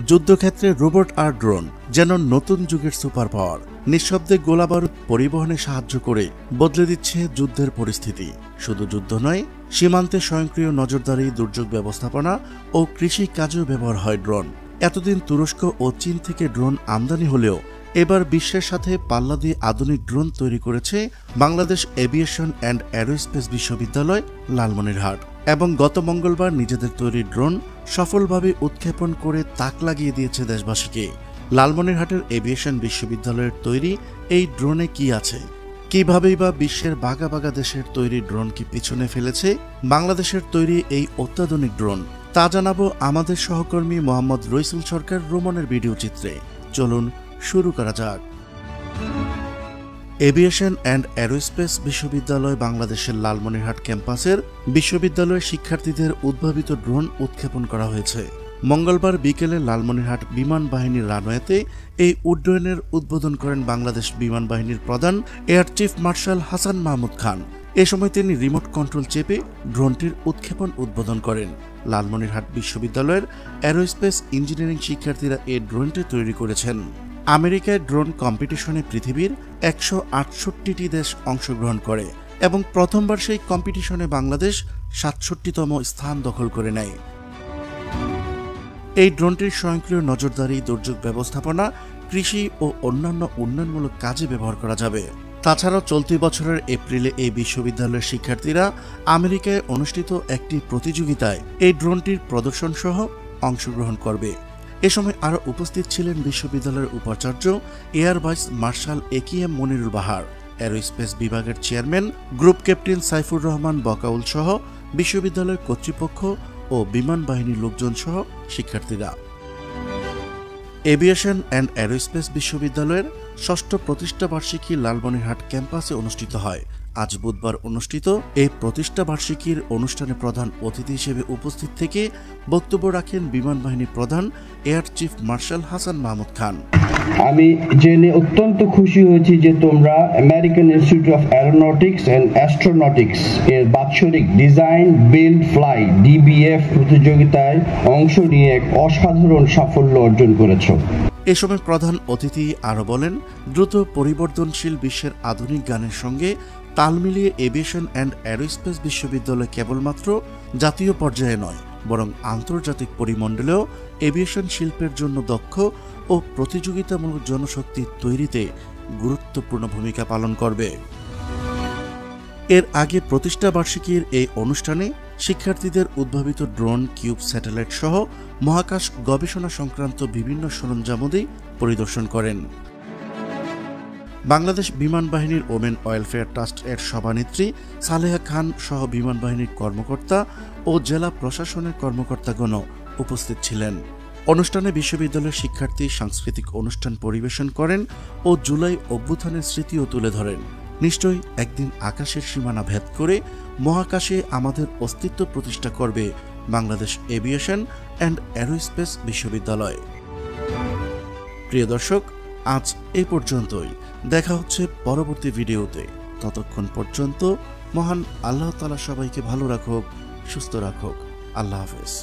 যুদ্ধক্ষেত্রে রোবট আর ড্রোন যেন নতুন যুগের সুপার পাওয়ার। নিঃশব্দে গোলাবারুদ পরিবহনে সাহায্য করে বদলে দিচ্ছে যুদ্ধের পরিস্থিতি। শুধু যুদ্ধ নয়, সীমান্তে স্বয়ংক্রিয় নজরদারি, দুর্যোগ ব্যবস্থাপনা ও কৃষি কাজেও ব্যবহার হয় ড্রোন। এতদিন তুরস্ক ও চীন থেকে ড্রোন আমদানি হলেও এবার বিশ্বের সাথে পাল্লা দিয়ে আধুনিক ড্রোন তৈরি করেছে বাংলাদেশ এভিয়েশন অ্যান্ড অ্যারোস্পেস বিশ্ববিদ্যালয়, লালমনিরহাট। এবং গত মঙ্গলবার নিজেদের তৈরি ড্রোন সফলভাবে উৎক্ষেপণ করে তাক লাগিয়ে দিয়েছে দেশবাসীকে। লালমনিরহাটের এভিয়েশন বিশ্ববিদ্যালয়ের তৈরি এই ড্রোনে কি আছে, কিভাবেই বা বিশ্বের বাঘা বাঘা দেশের তৈরি ড্রোনকে পিছনে ফেলেছে বাংলাদেশের তৈরি এই অত্যাধুনিক ড্রোন, তা জানাবো আমাদের সহকর্মী মোহাম্মদ রইসুল সরকার রোমনের ভিডিও চিত্রে। চলুন শুরু করা যাক। এভিয়েশন অ্যান্ড অ্যারোস্পেস বিশ্ববিদ্যালয় বাংলাদেশের লালমনিরহাট ক্যাম্পাসের বিশ্ববিদ্যালয়ের শিক্ষার্থীদের উদ্ভাবিত ড্রোন উৎক্ষেপণ করা হয়েছে। মঙ্গলবার বিকেলে লালমনিরহাট বিমান বাহিনীর রানওয়েতে এই উড্ডয়নের উদ্বোধন করেন বাংলাদেশ বিমান বাহিনীর প্রধান air chief marshal Hasan Mahmud Khan. এ সময় তিনি রিমোট কন্ট্রোল চেপে ড্রোনটির উৎক্ষেপণ উদ্বোধন করেন। লালমনিরহাট বিশ্ববিদ্যালয়ের অ্যারোস্পেস ইঞ্জিনিয়ারিং শিক্ষার্থীরা এই ড্রোনটি তৈরি করেছেন। আমেরিকায় ড্রোন কম্পিটিশনে পৃথিবীর 168টি দেশ অংশগ্রহণ করে এবং প্রথমবার সেই কম্পিটিশনে বাংলাদেশ 67তম স্থান দখল করে নেয়। এই ড্রোনটির স্বয়ংক্রিয় নজরদারি, দুর্যোগ ব্যবস্থাপনা, কৃষি ও অন্যান্য উন্নয়নমূলক কাজে ব্যবহার করা যাবে। তাছাড়াও চলতি বছরের এপ্রিলে এই বিশ্ববিদ্যালয়ের শিক্ষার্থীরা আমেরিকায় অনুষ্ঠিত একটি প্রতিযোগিতায় এই ড্রোনটির প্রদর্শন সহ অংশগ্রহণ করবে। এ সময় আরও উপস্থিত ছিলেন বিশ্ববিদ্যালয়ের উপাচার্য এয়ার ভাইস মার্শাল একিএম মনিরুল বাহার, অ্যারোস্পেস বিভাগের chairman group captain Saifur Rahman Bakaul সহ বিশ্ববিদ্যালয়ের কর্তৃপক্ষ ও বিমান বাহিনীর লোকজন সহ শিক্ষার্থীরা। এভিয়েশন অ্যান্ড অ্যারোস্পেস বিশ্ববিদ্যালয়ের ৬ষ্ঠ প্রতিষ্ঠাবার্ষিকী লালমনিরহাট ক্যাম্পাসে অনুষ্ঠিত হয়। আজ বুধবার অনুষ্ঠিত এই প্রতিষ্ঠাবার্ষিকীর অনুষ্ঠানে প্রধান অতিথি হিসেবে উপস্থিত থেকে বক্তব্য রাখেন বিমান বাহিনী প্রধান air chief marshal Hasan Mahmud Khan. আমি জেনে অত্যন্ত খুশি হয়েছি যে তোমরা American Institute of Aeronautics and Astronautics এর বাৎসরিক ডিজাইন বিল্ড ফ্লাই DBF প্রতিযোগিতায় অংশ নিয়ে এক অসাধারণ সাফল্য অর্জন করেছ। এ সময় প্রধান অতিথি আরও বলেন, দ্রুত পরিবর্তনশীল বিশ্বের আধুনিক জ্ঞানের সঙ্গে তাল মিলিয়ে এভিয়েশন অ্যান্ড অ্যারোস্পেস বিশ্ববিদ্যালয় কেবলমাত্র জাতীয় পর্যায়ে নয়, বরং আন্তর্জাতিক পরিমণ্ডলেও এভিয়েশন শিল্পের জন্য দক্ষ ও প্রতিযোগিতামূলক জনশক্তি তৈরিতে গুরুত্বপূর্ণ ভূমিকা পালন করবে। এর আগে প্রতিষ্ঠাবার্ষিকীর এই অনুষ্ঠানে শিক্ষার্থীদের উদ্ভাবিত ড্রোন, কিউব, স্যাটেলাইট সহ মহাকাশ গবেষণা সংক্রান্ত বিভিন্ন সরঞ্জামাদি পরিদর্শন করেন। বাংলাদেশ বিমান বাহিনীর ওমেন ওয়েলফেয়ার ট্রাস্ট এর সভানেত্রী সালেহা খান সহ বিমান বাহিনীর কর্মকর্তা ও জেলা প্রশাসনের কর্মকর্তাগণও উপস্থিত ছিলেন। অনুষ্ঠানে বিশ্ববিদ্যালয়ের শিক্ষার্থী সাংস্কৃতিক অনুষ্ঠান পরিবেশন করেন ও জুলাই অভ্যুত্থানের স্মৃতিও তুলে ধরেন। নিশ্চয়ই একদিন আকাশের সীমানা ভেদ করে মহাকাশে আমাদের অস্তিত্ব প্রতিষ্ঠা করবে বাংলাদেশ এভিয়েশন অ্যান্ড অ্যারোস্পেস বিশ্ববিদ্যালয়। প্রিয় দর্শক, আজ এই পর্যন্তই। দেখা হচ্ছে পরবর্তী ভিডিওতে। ততক্ষণ পর্যন্ত মহান আল্লাহ তাআলা সবাইকে ভালো রাখুক, সুস্থ রাখুক। আল্লাহ হাফেজ।